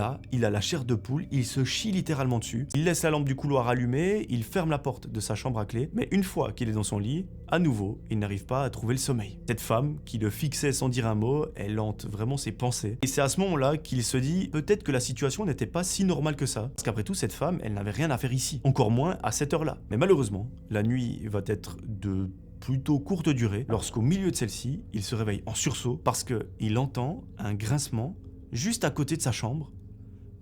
là, il a la chair de poule, il se chie littéralement dessus. Il laisse la lampe du couloir allumée, il ferme la porte de sa chambre à clé, mais une fois qu'il est dans son lit, à nouveau, il n'arrive pas à trouver le sommeil. Cette femme, qui le fixait sans dire un mot, elle hante vraiment ses pensées. Et c'est à ce moment-là qu'il se dit peut-être que la situation n'était pas si normale que ça. Parce qu'après tout, cette femme, elle n'avait rien à faire ici. Encore moins à cette heure-là. Mais malheureusement, la nuit va être de plutôt courte durée, lorsqu'au milieu de celle-ci, il se réveille en sursaut parce qu'il entend un grincement juste à côté de sa chambre,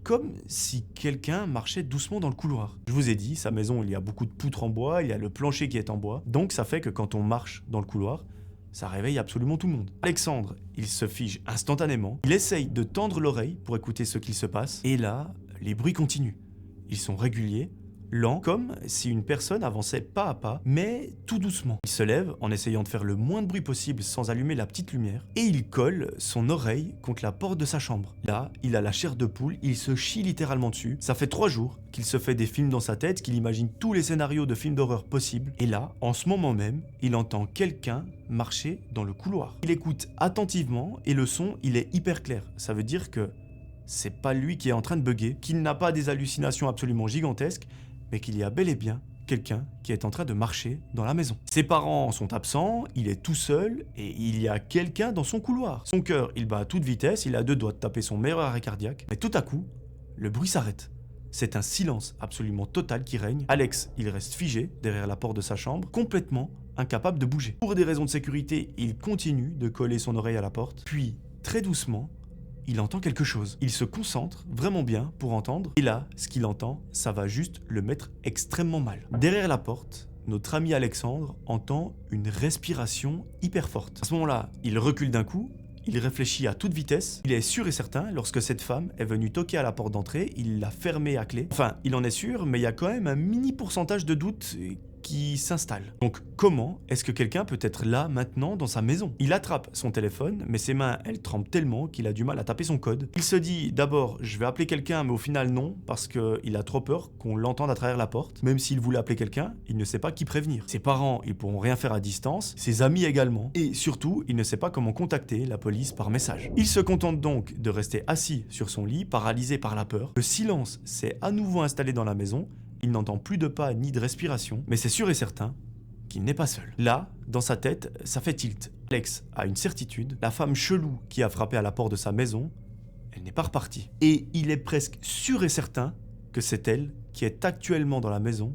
comme si quelqu'un marchait doucement dans le couloir. Je vous ai dit, sa maison, il y a beaucoup de poutres en bois, il y a le plancher qui est en bois, donc ça fait que quand on marche dans le couloir, ça réveille absolument tout le monde. Alexandre, il se fige instantanément, il essaye de tendre l'oreille pour écouter ce qu'il se passe, et là, les bruits continuent. Ils sont réguliers, lents, comme si une personne avançait pas à pas, mais tout doucement. Il se lève en essayant de faire le moins de bruit possible sans allumer la petite lumière, et il colle son oreille contre la porte de sa chambre. Là, il a la chair de poule, il se chie littéralement dessus. Ça fait 3 jours qu'il se fait des films dans sa tête, qu'il imagine tous les scénarios de films d'horreur possibles, et là, en ce moment même, il entend quelqu'un marcher dans le couloir. Il écoute attentivement, et le son, il est hyper clair. Ça veut dire que c'est pas lui qui est en train de bugger, qu'il n'a pas des hallucinations absolument gigantesques, mais qu'il y a bel et bien quelqu'un qui est en train de marcher dans la maison. Ses parents sont absents, il est tout seul et il y a quelqu'un dans son couloir. Son cœur, il bat à toute vitesse, il a 2 doigts de taper son meilleur arrêt cardiaque, mais tout à coup, le bruit s'arrête. C'est un silence absolument total qui règne. Alex, il reste figé derrière la porte de sa chambre, complètement incapable de bouger. Pour des raisons de sécurité, il continue de coller son oreille à la porte, puis très doucement, il entend quelque chose. Il se concentre vraiment bien pour entendre. Et là, ce qu'il entend, ça va juste le mettre extrêmement mal. Derrière la porte, notre ami Alexandre entend une respiration hyper forte. À ce moment-là, il recule d'un coup, il réfléchit à toute vitesse. Il est sûr et certain, lorsque cette femme est venue toquer à la porte d'entrée, il l'a fermée à clé. Enfin, il en est sûr, mais il y a quand même un mini pourcentage de doute qui s'installe. Donc comment est-ce que quelqu'un peut être là maintenant dans sa maison? Il attrape son téléphone, mais ses mains, elles tremblent tellement qu'il a du mal à taper son code. Il se dit d'abord, je vais appeler quelqu'un, mais au final non, parce qu'il a trop peur qu'on l'entende à travers la porte. Même s'il voulait appeler quelqu'un, il ne sait pas qui prévenir. Ses parents, ils pourront rien faire à distance, ses amis également, et surtout, il ne sait pas comment contacter la police par message. Il se contente donc de rester assis sur son lit, paralysé par la peur. Le silence s'est à nouveau installé dans la maison. Il n'entend plus de pas ni de respiration, mais c'est sûr et certain qu'il n'est pas seul. Là, dans sa tête, ça fait tilt. Alex a une certitude, la femme chelou qui a frappé à la porte de sa maison, elle n'est pas repartie. Et il est presque sûr et certain que c'est elle qui est actuellement dans la maison,